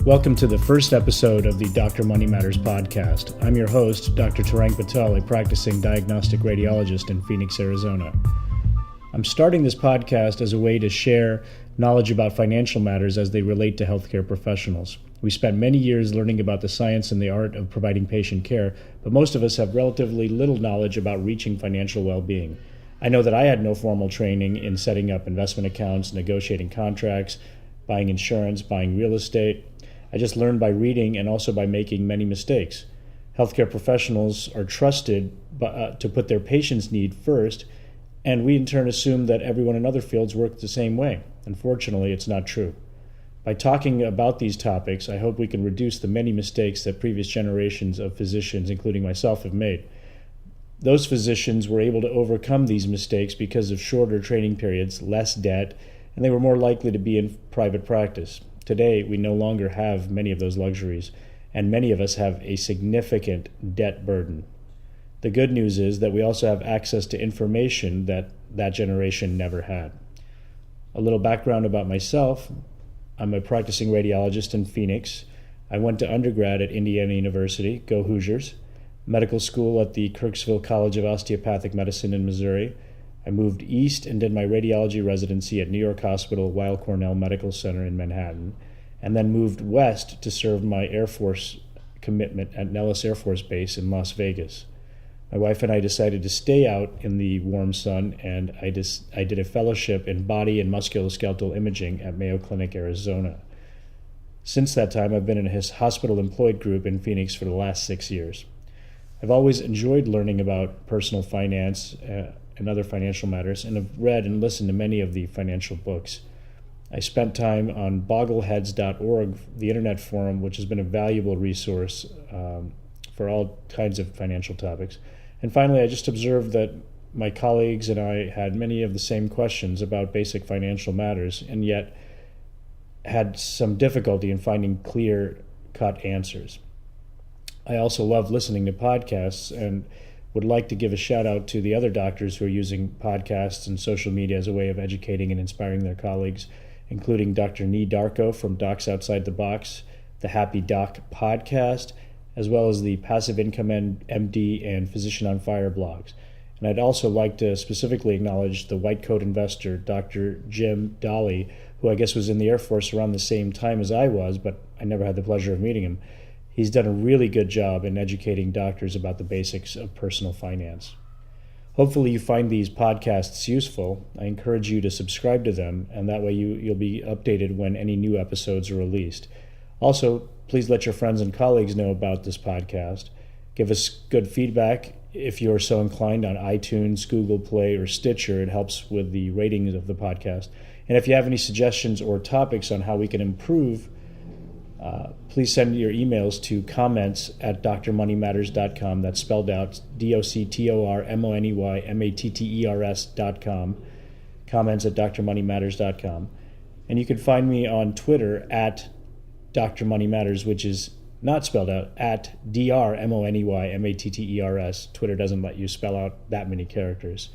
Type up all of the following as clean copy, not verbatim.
Welcome to the first episode of the Dr. Money Matters podcast. I'm your host, Dr. Tarang Patel, a practicing diagnostic radiologist in Phoenix, Arizona. I'm starting this podcast as a way to share knowledge about financial matters as they relate to healthcare professionals. We spent many years learning about the science and the art of providing patient care, but most of us have relatively little knowledge about reaching financial well-being. I know that I had no formal training in setting up investment accounts, negotiating contracts, buying insurance, buying real estate. I just learned by reading and also by making many mistakes. Healthcare professionals are trusted to put their patients' need first, and we in turn assume that everyone in other fields work the same way. Unfortunately, it's not true. By talking about these topics, I hope we can reduce the many mistakes that previous generations of physicians, including myself, have made. Those physicians were able to overcome these mistakes because of shorter training periods, less debt, and they were more likely to be in private practice. Today, we no longer have many of those luxuries, and many of us have a significant debt burden. The good news is that we also have access to information that generation never had. A little background about myself. I'm a practicing radiologist in Phoenix. I went to undergrad at Indiana University, go Hoosiers, medical school at the Kirksville College of Osteopathic Medicine in Missouri. I moved east and did my radiology residency at New York Hospital Weill Cornell Medical Center in Manhattan, and then moved west to serve my Air Force commitment at Nellis Air Force Base in Las Vegas. My wife and I decided to stay out in the warm sun, and I did a fellowship in body and musculoskeletal imaging at Mayo Clinic, Arizona. Since that time, I've been in a hospital-employed group in Phoenix for the last 6 years. I've always enjoyed learning about personal finance and other financial matters, and have read and listened to many of the financial books. I spent time on boggleheads.org, the internet forum, which has been a valuable resource for all kinds of financial topics. And finally, I just observed that my colleagues and I had many of the same questions about basic financial matters, and yet had some difficulty in finding clear-cut answers. I also love listening to podcasts and would like to give a shout out to the other doctors who are using podcasts and social media as a way of educating and inspiring their colleagues, including Dr. Nee Darko from Docs Outside the Box, the Happy Doc podcast, as well as the Passive Income MD and Physician on Fire blogs. And I'd also like to specifically acknowledge the white coat investor, Dr. Jim Dolly, who I guess was in the Air Force around the same time as I was, but I never had the pleasure of meeting him. He's done a really good job in educating doctors about the basics of personal finance. Hopefully you find these podcasts useful. I encourage you to subscribe to them, and that way you'll be updated when any new episodes are released. Also, please let your friends and colleagues know about this podcast. Give us good feedback if you're so inclined on iTunes, Google Play, or Stitcher. It helps with the ratings of the podcast. And if you have any suggestions or topics on how we can improve, please send your emails to comments@drmoneymatters.com. That's spelled out DOCTORMONEYMATTERS.com. Comments@drmoneymatters.com. And you can find me on Twitter at Dr. Money Matters, which is not spelled out, at DRMONEYMATTERS. Twitter doesn't let you spell out that many characters.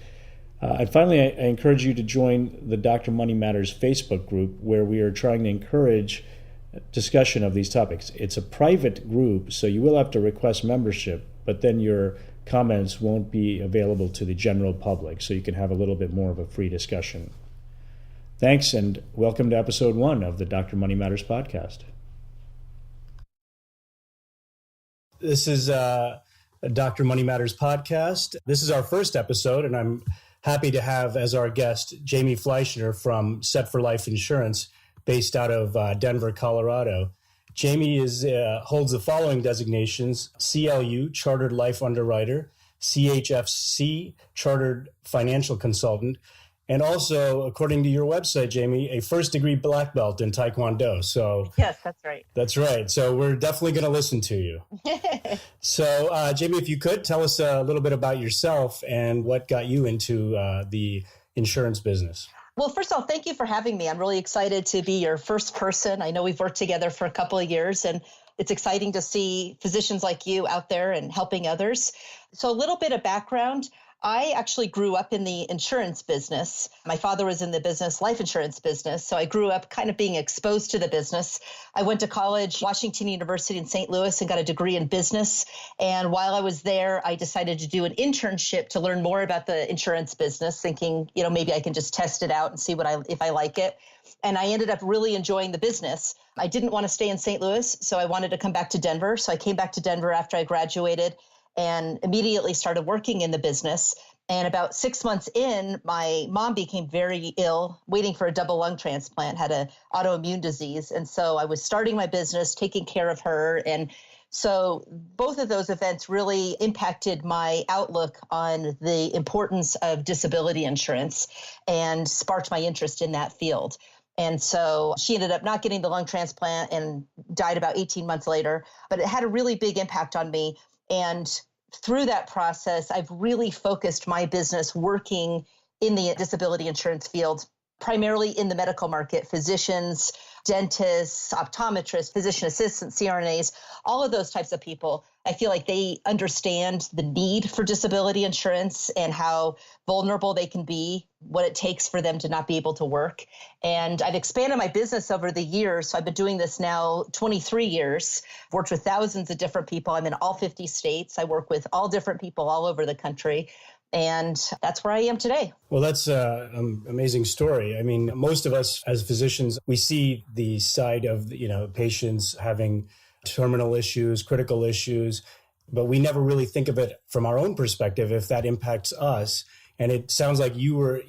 And finally, I encourage you to join the Dr. Money Matters Facebook group, where we are trying to encourage discussion of these topics. It's a private group, so you will have to request membership, but then your comments won't be available to the general public, so you can have a little bit more of a free discussion. Thanks, and welcome to episode 1 of the Dr. Money Matters podcast. This is a Dr. Money Matters podcast. This is our first episode, and I'm happy to have as our guest Jamie Fleischner from Set for Life Insurance, based out of Denver, Colorado. Jamie holds the following designations: CLU, Chartered Life Underwriter, CHFC, Chartered Financial Consultant, and also, according to your website, Jamie, a first-degree black belt in Taekwondo. So yes, that's right. That's right. So we're definitely going to listen to you. So, Jamie, if you could, tell us a little bit about yourself and what got you into the insurance business. Well, first of all, thank you for having me. I'm really excited to be your first person. I know we've worked together for a couple of years, and it's exciting to see physicians like you out there and helping others. So a little bit of background. I actually grew up in the insurance business. My father was in the life insurance business. So I grew up kind of being exposed to the business. I went to college, Washington University in St. Louis, and got a degree in business. And while I was there, I decided to do an internship to learn more about the insurance business, thinking, maybe I can just test it out and see if I like it. And I ended up really enjoying the business. I didn't want to stay in St. Louis, so I wanted to come back to Denver. So I came back to Denver after I graduated and immediately started working in the business. And about 6 months in, my mom became very ill, waiting for a double lung transplant, had an autoimmune disease. And so I was starting my business, taking care of her. And so both of those events really impacted my outlook on the importance of disability insurance and sparked my interest in that field. And so she ended up not getting the lung transplant and died about 18 months later, but it had a really big impact on me. And through that process, I've really focused my business working in the disability insurance field, primarily in the medical market, physicians, dentists, optometrists, physician assistants, CRNAs, all of those types of people. I feel like they understand the need for disability insurance and how vulnerable they can be, what it takes for them to not be able to work. And I've expanded my business over the years. So I've been doing this now 23 years, worked with thousands of different people. I'm in all 50 states. I work with all different people all over the country. And that's where I am today. Well, that's an amazing story. I mean, most of us as physicians, we see the side of, patients having terminal issues, critical issues, but we never really think of it from our own perspective if that impacts us. And it sounds like you were,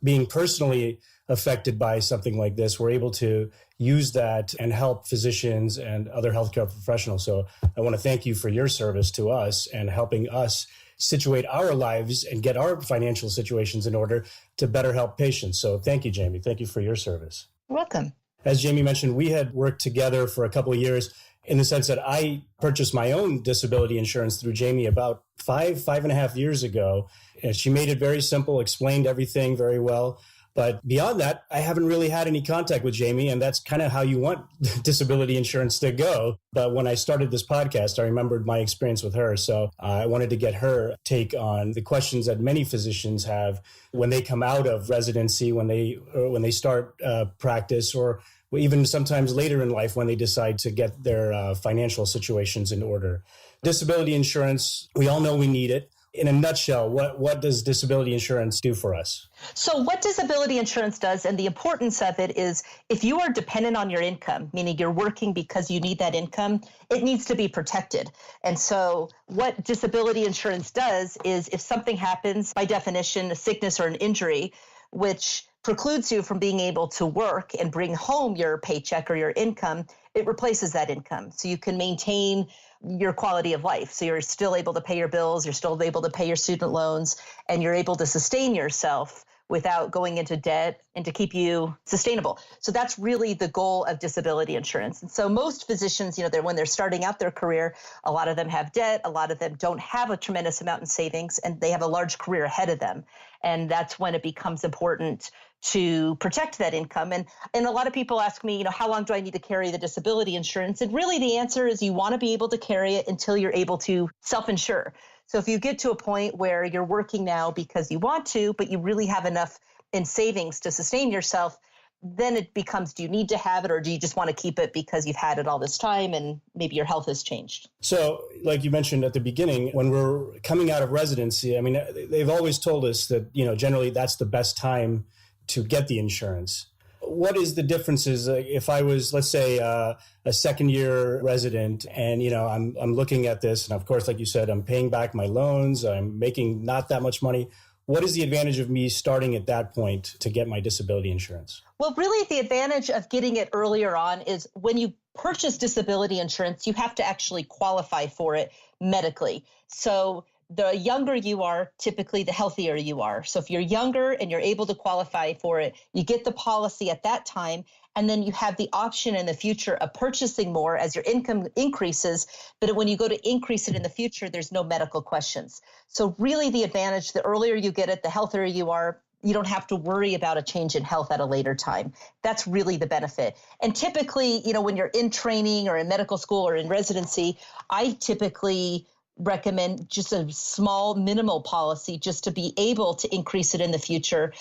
being personally affected by something like this, were able to use that and help physicians and other healthcare professionals. So I want to thank you for your service to us and helping us situate our lives and get our financial situations in order to better help patients. So thank you, Jamie. Thank you for your service. You're welcome. As Jamie mentioned, we had worked together for a couple of years in the sense that I purchased my own disability insurance through Jamie about 5.5 years ago. And she made it very simple, explained everything very well. But beyond that, I haven't really had any contact with Jamie, and that's kind of how you want disability insurance to go. But when I started this podcast, I remembered my experience with her. So I wanted to get her take on the questions that many physicians have when they come out of residency, when they start practice, or even sometimes later in life when they decide to get their financial situations in order. Disability insurance, we all know we need it. In a nutshell, what does disability insurance do for us? So what disability insurance does, and the importance of it, is if you are dependent on your income, meaning you're working because you need that income, it needs to be protected. And so what disability insurance does is if something happens, by definition, a sickness or an injury, which precludes you from being able to work and bring home your paycheck or your income, it replaces that income. So you can maintain your quality of life. So you're still able to pay your bills, you're still able to pay your student loans, and you're able to sustain yourself without going into debt and to keep you sustainable. So that's really the goal of disability insurance. And so most physicians, when they're starting out their career, a lot of them have debt, a lot of them don't have a tremendous amount in savings, and they have a large career ahead of them. And that's when it becomes important to protect that income. And a lot of people ask me, how long do I need to carry the disability insurance? And really the answer is you want to be able to carry it until you're able to self-insure. So if you get to a point where you're working now because you want to, but you really have enough in savings to sustain yourself, then it becomes, do you need to have it, or do you just want to keep it because you've had it all this time and maybe your health has changed? So like you mentioned at the beginning, when we're coming out of residency, I mean, they've always told us that, generally that's the best time to get the insurance. What is the differences if I was, let's say, a second-year resident and, I'm looking at this, and of course, like you said, I'm paying back my loans, I'm making not that much money. What is the advantage of me starting at that point to get my disability insurance? Well, really, the advantage of getting it earlier on is when you purchase disability insurance, you have to actually qualify for it medically. So the younger you are, typically the healthier you are. So if you're younger and you're able to qualify for it, you get the policy at that time, and then you have the option in the future of purchasing more as your income increases. But when you go to increase it in the future, there's no medical questions. So really the advantage, the earlier you get it, the healthier you are. You don't have to worry about a change in health at a later time. That's really the benefit. And typically, when you're in training or in medical school or in residency, I typically recommend just a small minimal policy just to be able to increase it in the future,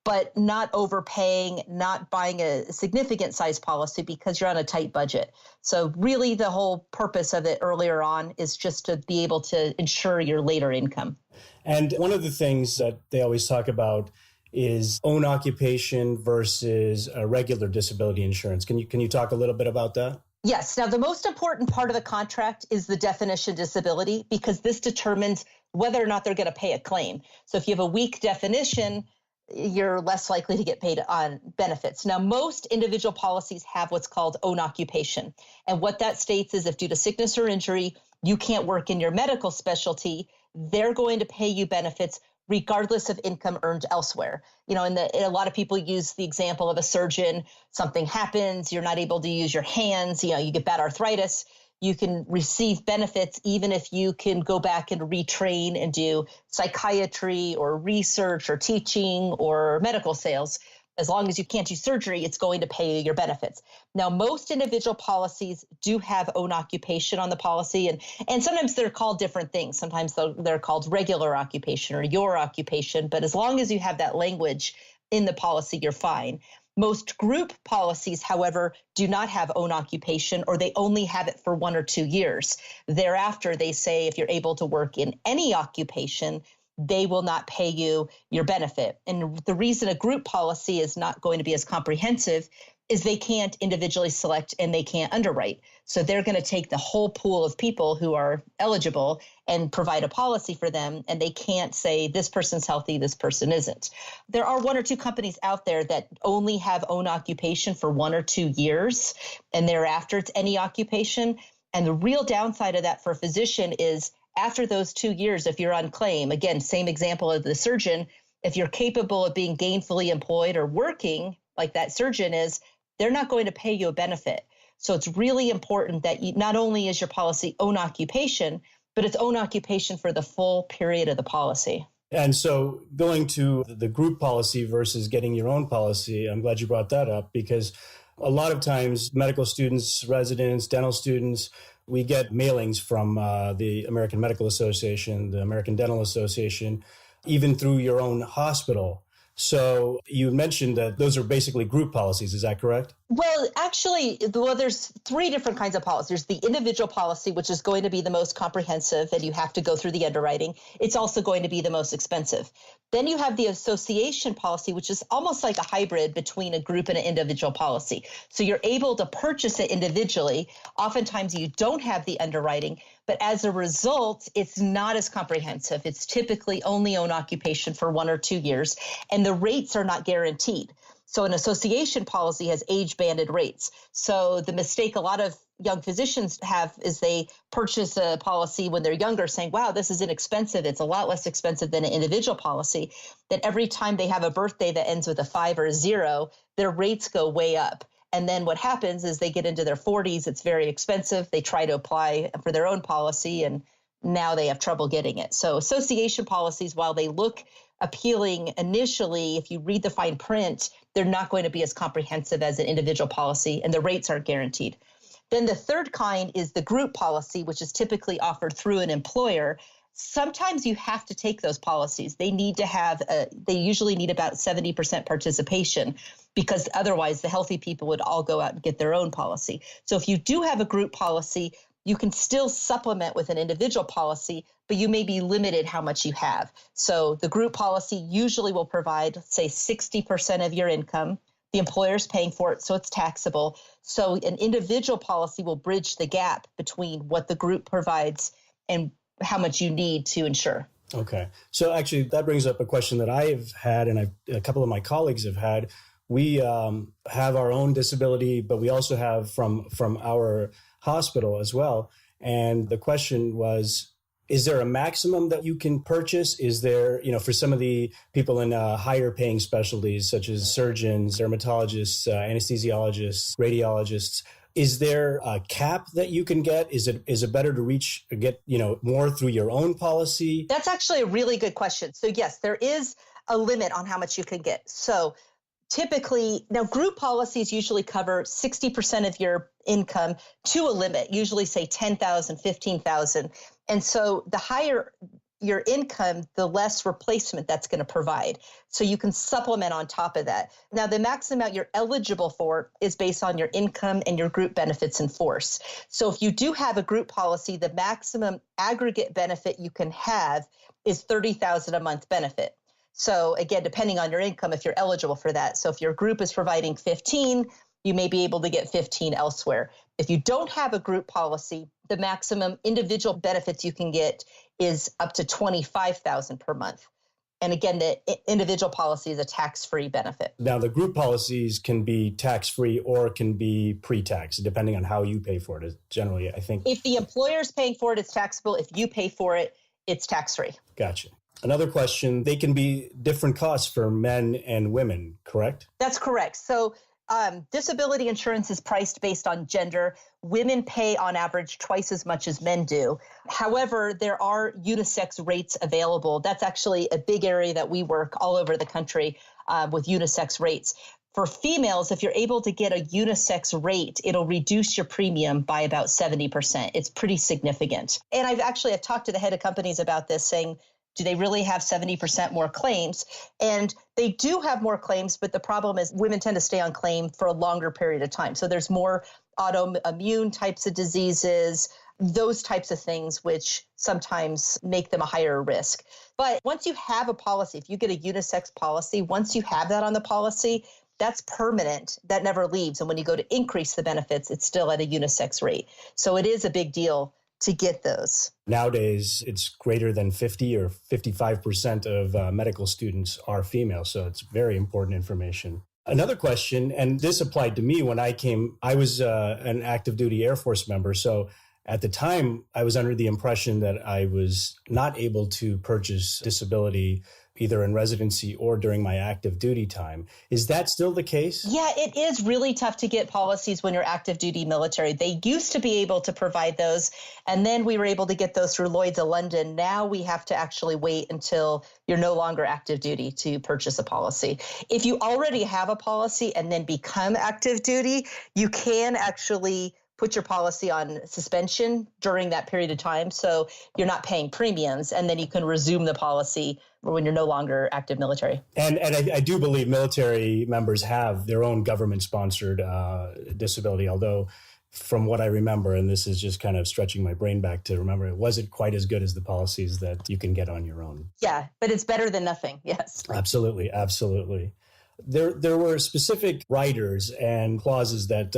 but not overpaying, not buying a significant size policy because you're on a tight budget. So really the whole purpose of it earlier on is just to be able to ensure your later income. And one of the things that they always talk about is own occupation versus regular disability insurance. Can you talk a little bit about that? Yes. Now, the most important part of the contract is the definition disability, because this determines whether or not they're going to pay a claim. So if you have a weak definition, you're less likely to get paid on benefits. Now, most individual policies have what's called own occupation. And what that states is if due to sickness or injury, you can't work in your medical specialty, they're going to pay you benefits regardless of income earned elsewhere. And a lot of people use the example of a surgeon. Something happens, you're not able to use your hands, you get bad arthritis. You can receive benefits even if you can go back and retrain and do psychiatry or research or teaching or medical sales. As long as you can't do surgery, it's going to pay your benefits. Now, most individual policies do have own occupation on the policy, and sometimes they're called different things. Sometimes they're called regular occupation or your occupation, but as long as you have that language in the policy, you're fine. Most group policies, however, do not have own occupation, or they only have it for 1 or 2 years. Thereafter, they say if you're able to work in any occupation, they will not pay you your benefit. And the reason a group policy is not going to be as comprehensive is they can't individually select and they can't underwrite. So they're going to take the whole pool of people who are eligible and provide a policy for them. And they can't say this person's healthy, this person isn't. There are 1 or 2 companies out there that only have own occupation for 1 or 2 years, and thereafter it's any occupation. And the real downside of that for a physician is after those 2 years, if you're on claim, again, same example of the surgeon, if you're capable of being gainfully employed or working like that surgeon is, they're not going to pay you a benefit. So it's really important that not only is your policy own occupation, but it's own occupation for the full period of the policy. And so going to the group policy versus getting your own policy, I'm glad you brought that up, because a lot of times medical students, residents, dental students, we get mailings from the American Medical Association, the American Dental Association, even through your own hospital. So you mentioned that those are basically group policies. Is that correct? Well, actually, there's 3 different kinds of policies. There's the individual policy, which is going to be the most comprehensive, and you have to go through the underwriting. It's also going to be the most expensive. Then you have the association policy, which is almost like a hybrid between a group and an individual policy. So you're able to purchase it individually. Oftentimes you don't have the underwriting, but as a result, it's not as comprehensive. It's typically only own occupation for 1 or 2 years, and the rates are not guaranteed. So an association policy has age-banded rates. So the mistake a lot of young physicians have is they purchase a policy when they're younger saying, wow, this is inexpensive. It's a lot less expensive than an individual policy. That every time they have a birthday that ends with a 5 or a 0, their rates go way up. And then what happens is they get into their 40s. It's very expensive. They try to apply for their own policy, and now they have trouble getting it. So association policies, while they look appealing initially, if you read the fine print, they're not going to be as comprehensive as an individual policy, and the rates aren't guaranteed. Then the third kind is the group policy, which is typically offered through an employer. Sometimes you have to take those policies. They usually need about 70% participation, because otherwise the healthy people would all go out and get their own policy. So if you do have a group policy, you can still supplement with an individual policy, but you may be limited how much you have. So the group policy usually will provide, say, 60% of your income. The employer's paying for it, so it's taxable. So an individual policy will bridge the gap between what the group provides and how much you need to insure. Okay. So actually, that brings up a question that I've had, and a couple of my colleagues have had. We have our own disability, but we also have from our hospital as well. And the question was, is there a maximum that you can purchase? Is there, for some of the people in higher paying specialties, such as surgeons, dermatologists, anesthesiologists, radiologists, is there a cap that you can get? Is it better to get more through your own policy? That's actually a really good question. So yes, there is a limit on how much you can get. So typically, now group policies usually cover 60% of your income to a limit, usually say 10,000, 15,000. And so the higher your income, the less replacement that's going to provide. So you can supplement on top of that. Now, the maximum amount you're eligible for is based on your income and your group benefits in force. So if you do have a group policy, the maximum aggregate benefit you can have is $30,000 a month benefit. So again, depending on your income, if you're eligible for that. So if your group is providing 15, you may be able to get 15 elsewhere. If you don't have a group policy, the maximum individual benefits you can get is up to $25,000 per month. And again, the individual policy is a tax-free benefit. Now, the group policies can be tax-free or can be pre-tax, depending on how you pay for it. Generally, I think. If the employer is paying for it, it's taxable. If you pay for it, it's tax-free. Gotcha. Another question, they can be different costs for men and women, correct? That's correct. So disability insurance is priced based on gender. Women pay on average twice as much as men do. However, there are unisex rates available. That's actually a big area that we work all over the country with unisex rates. For females, if you're able to get a unisex rate, it'll reduce your premium by about 70%. It's pretty significant. And I've talked to the head of companies about this, saying, do they really have 70% more claims? And they do have more claims, but the problem is women tend to stay on claim for a longer period of time. So there's more autoimmune types of diseases, those types of things, which sometimes make them a higher risk. But once you have a policy, if you get a unisex policy, once you have that on the policy, that's permanent. That never leaves. And when you go to increase the benefits, it's still at a unisex rate. So it is a big deal to get those. Nowadays, it's greater than 50 or 55% of medical students are female. So it's very important information. Another question, and this applied to me when I came, I was an active duty Air Force member. So at the time, I was under the impression that I was not able to purchase disability either in residency or during my active duty time. Is that still the case? Yeah, it is really tough to get policies when you're active duty military. They used to be able to provide those, and then we were able to get those through Lloyd's of London. Now we have to actually wait until you're no longer active duty to purchase a policy. If you already have a policy and then become active duty, you can actually put your policy on suspension during that period of time. So you're not paying premiums, and then you can resume the policy when you're no longer active military. And I do believe military members have their own government-sponsored disability, although from what I remember, and this is just kind of stretching my brain back to remember, it wasn't quite as good as the policies that you can get on your own. Yeah, but it's better than nothing. Yes. Absolutely. Absolutely. There were specific riders and clauses that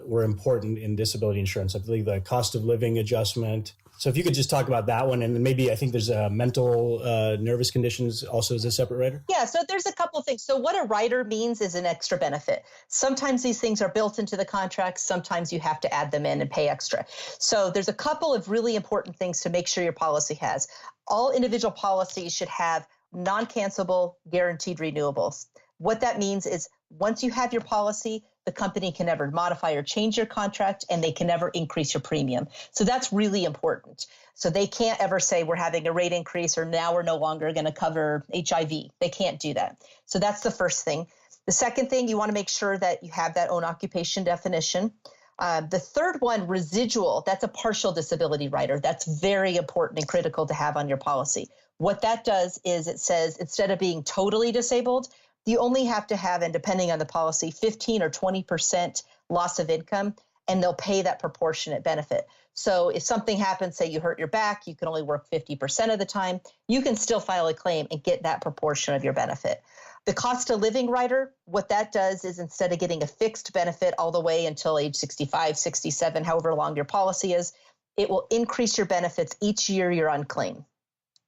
were important in disability insurance. I believe the cost of living adjustment. So if you could just talk about that one, and then maybe I think there's mental nervous conditions also as a separate rider. Yeah, so there's a couple of things. So what a rider means is an extra benefit. Sometimes these things are built into the contract. Sometimes you have to add them in and pay extra. So there's a couple of really important things to make sure your policy has. All individual policies should have non-cancelable guaranteed renewables. What that means is once you have your policy, the company can never modify or change your contract, and they can never increase your premium. So that's really important. So they can't ever say we're having a rate increase or now we're no longer going to cover HIV. They can't do that. So that's the first thing. The second thing, you want to make sure that you have that own occupation definition. The third one, residual, that's a partial disability rider. That's very important and critical to have on your policy. What that does is it says instead of being totally disabled, you only have to have, and depending on the policy, 15 or 20% loss of income, and they'll pay that proportionate benefit. So if something happens, say you hurt your back, you can only work 50% of the time, you can still file a claim and get that proportion of your benefit. The cost of living rider, what that does is instead of getting a fixed benefit all the way until age 65, 67, however long your policy is, it will increase your benefits each year you're on claim.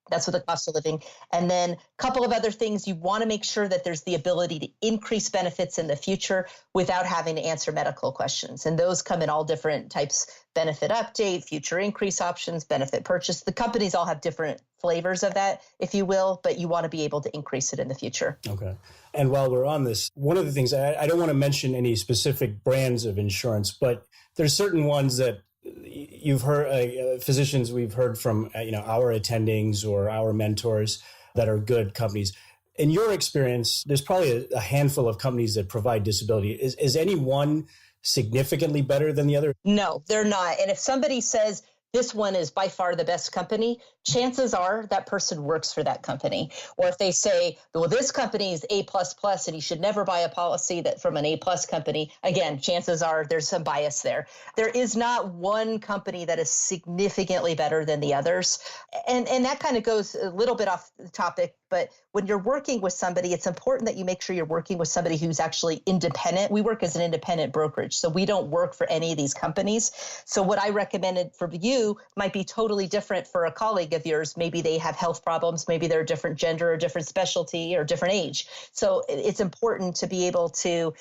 That's what the cost of living. And then a couple of other things, you want to make sure that there's the ability to increase benefits in the future without having to answer medical questions. And those come in all different types: benefit update, future increase options, benefit purchase. The companies all have different flavors of that, if you will, but you want to be able to increase it in the future. Okay. And while we're on this, one of the things, I don't want to mention any specific brands of insurance, but there's certain ones that you've heard, physicians we've heard from, our attendings or our mentors that are good companies. In your experience, there's probably a handful of companies that provide disability. Is any one significantly better than the other? No, they're not. And if somebody says this one is by far the best company, chances are that person works for that company. Or if they say, well, this company is A++ and you should never buy a policy that from an A+ company, again, chances are there's some bias there. There is not one company that is significantly better than the others. And that kind of goes a little bit off the topic, but when you're working with somebody, it's important that you make sure you're working with somebody who's actually independent. We work as an independent brokerage, so we don't work for any of these companies. So what I recommended for you might be totally different for a colleague of yours. Maybe they have health problems, maybe they're a different gender or different specialty or different age. So it's important to be able to,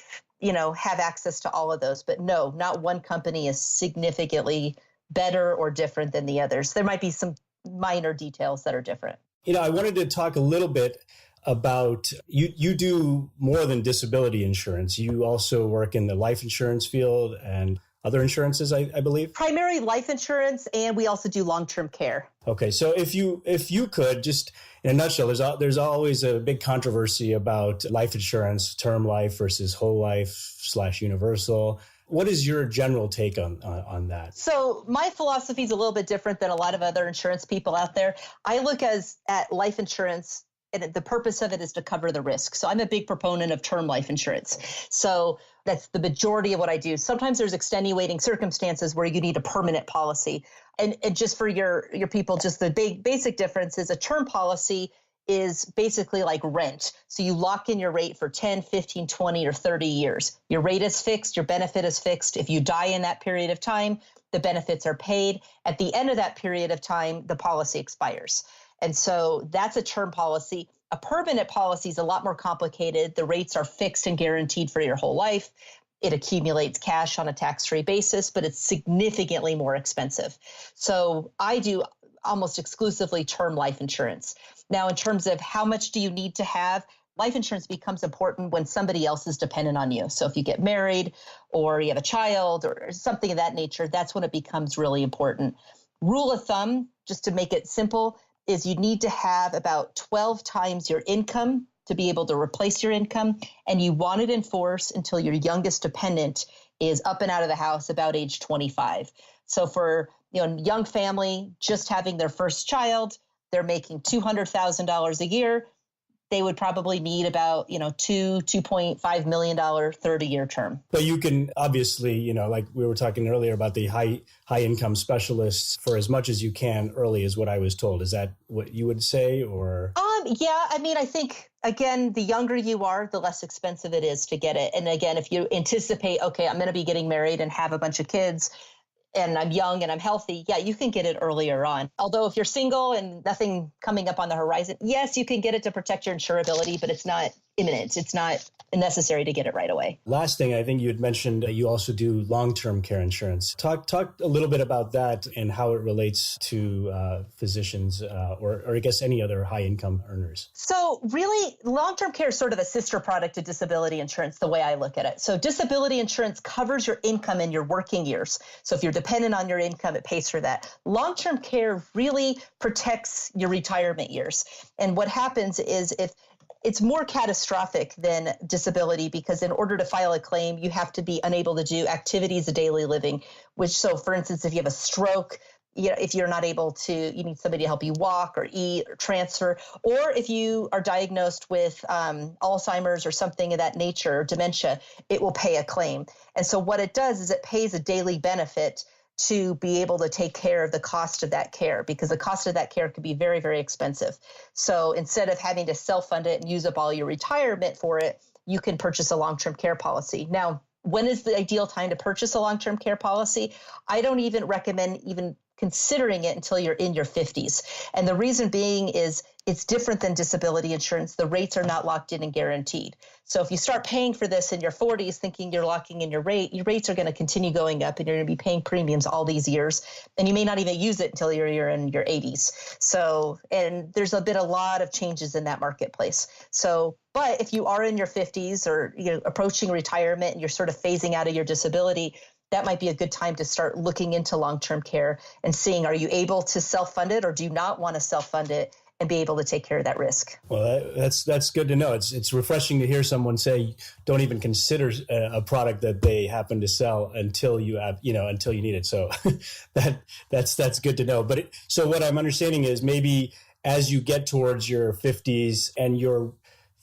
have access to all of those. But no, not one company is significantly better or different than the others. There might be some minor details that are different. I wanted to talk a little bit about, you do more than disability insurance. You also work in the life insurance field and other insurances, I believe? Primary life insurance, and we also do long-term care. Okay, so if you could, just in a nutshell, there's always a big controversy about life insurance, term life versus whole life / universal. What is your general take on that? So my philosophy is a little bit different than a lot of other insurance people out there. I look at life insurance, and the purpose of it is to cover the risk. So I'm a big proponent of term life insurance. So that's the majority of what I do. Sometimes there's extenuating circumstances where you need a permanent policy. And just for your people, just the basic difference is a term policy is basically like rent. So you lock in your rate for 10, 15, 20, or 30 years. Your rate is fixed, your benefit is fixed. If you die in that period of time, the benefits are paid. At the end of that period of time, the policy expires. And so that's a term policy. A permanent policy is a lot more complicated. The rates are fixed and guaranteed for your whole life. It accumulates cash on a tax-free basis, but it's significantly more expensive. So I do almost exclusively term life insurance. Now, in terms of how much do you need to have, life insurance becomes important when somebody else is dependent on you. So if you get married or you have a child or something of that nature, that's when it becomes really important. Rule of thumb, just to make it simple, is you need to have about 12 times your income to be able to replace your income, and you want it in force until your youngest dependent is up and out of the house about age 25. So for young family just having their first child, they're making $200,000 a year. They would probably need about, $2.5 million 30-year term. But you can obviously, like we were talking earlier about the high income specialists for as much as you can early is what I was told. Is that what you would say or? Yeah, I think, again, the younger you are, the less expensive it is to get it. And again, if you anticipate, okay, I'm going to be getting married and have a bunch of kids, and I'm young and I'm healthy, yeah, you can get it earlier on. Although if you're single and nothing coming up on the horizon, yes, you can get it to protect your insurability, but it's not imminent. It's not necessary to get it right away. Last thing, I think you had mentioned you also do long-term care insurance. Talk a little bit about that and how it relates to physicians or I guess any other high-income earners. So really, long-term care is sort of a sister product to disability insurance, the way I look at it. So disability insurance covers your income in your working years. So if you're dependent on your income, it pays for that. Long-term care really protects your retirement years. And what happens is if it's more catastrophic than disability because in order to file a claim, you have to be unable to do activities of daily living, so for instance, if you have a stroke, if you're not able to, you need somebody to help you walk or eat or transfer, or if you are diagnosed with Alzheimer's or something of that nature, or dementia, it will pay a claim. And so what it does is it pays a daily benefit to be able to take care of the cost of that care, because the cost of that care could be very, very expensive. So instead of having to self-fund it and use up all your retirement for it, you can purchase a long-term care policy. Now, when is the ideal time to purchase a long-term care policy? I don't even recommend even considering it until you're in your 50s. And the reason being is it's different than disability insurance. The rates are not locked in and guaranteed. So if you start paying for this in your 40s thinking you're locking in your rates are going to continue going up and you're going to be paying premiums all these years. And you may not even use it until you're in your 80s. So, and there's been a lot of changes in that marketplace. So, but if you are in your 50s or approaching retirement and you're sort of phasing out of your disability, that might be a good time to start looking into long-term care and seeing, are you able to self-fund it or do you not want to self-fund it? and be able to take care of that risk. Well, that's good to know. It's refreshing to hear someone say, don't even consider a product that they happen to sell until you have, until you need it. So that's good to know. But so what I'm understanding is maybe as you get towards your 50s and you're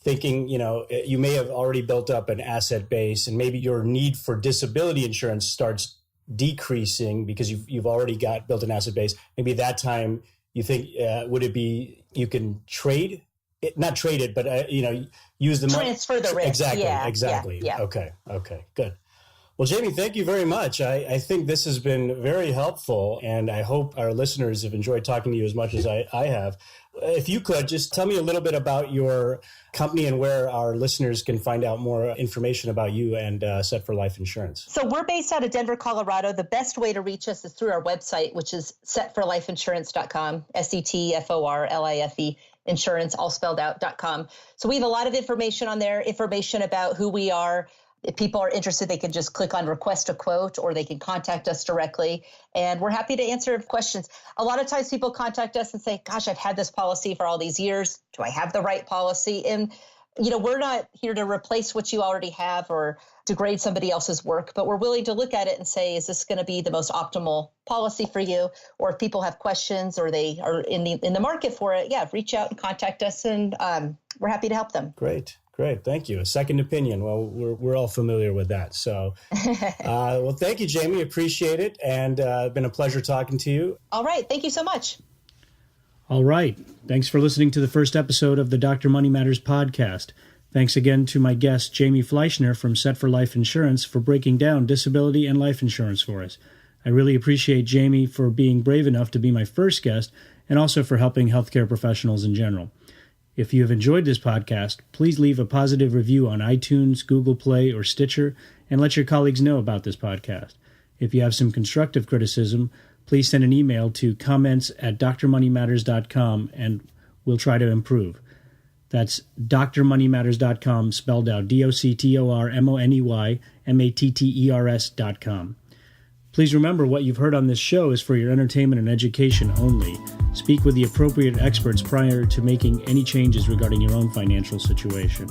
thinking, you may have already built up an asset base, and maybe your need for disability insurance starts decreasing because you've already built an asset base. Maybe that time you think, would it be you can trade it, not trade it, but use the money, transfer the risk. Exactly. Yeah. Okay, good. Well, Jamie, thank you very much. I think this has been very helpful, and I hope our listeners have enjoyed talking to you as much as I have. If you could just tell me a little bit about your company and where our listeners can find out more information about you and Set for Life Insurance. So we're based out of Denver, Colorado. The best way to reach us is through our website, which is setforlifeinsurance.com, SETFORLIFE, insurance, all spelled out.com. So we have a lot of information on there, information about who we are. If people are interested, they can just click on request a quote, or they can contact us directly. And we're happy to answer questions. A lot of times people contact us and say, gosh, I've had this policy for all these years. Do I have the right policy? And, we're not here to replace what you already have or degrade somebody else's work, but we're willing to look at it and say, is this going to be the most optimal policy for you? Or if people have questions or they are in the market for it, reach out and contact us, and we're happy to help them. Great. Thank you. A second opinion. Well, we're all familiar with that. So, well, thank you, Jamie. Appreciate it. And it's been a pleasure talking to you. All right. Thank you so much. All right. Thanks for listening to the first episode of the Dr. Money Matters podcast. Thanks again to my guest, Jamie Fleischner from Set for Life Insurance, for breaking down disability and life insurance for us. I really appreciate Jamie for being brave enough to be my first guest, and also for helping healthcare professionals in general. If you have enjoyed this podcast, please leave a positive review on iTunes, Google Play, or Stitcher, and let your colleagues know about this podcast. If you have some constructive criticism, please send an email to comments@drmoneymatters.com, and we'll try to improve. That's drmoneymatters.com, spelled out DoctorMoneyMatters.com. Please remember, what you've heard on this show is for your entertainment and education only. Speak with the appropriate experts prior to making any changes regarding your own financial situation.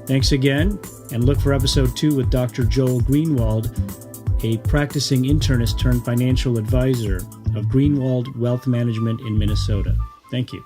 Thanks again, and look for episode 2 with Dr. Joel Greenwald, a practicing internist turned financial advisor of Greenwald Wealth Management in Minnesota. Thank you.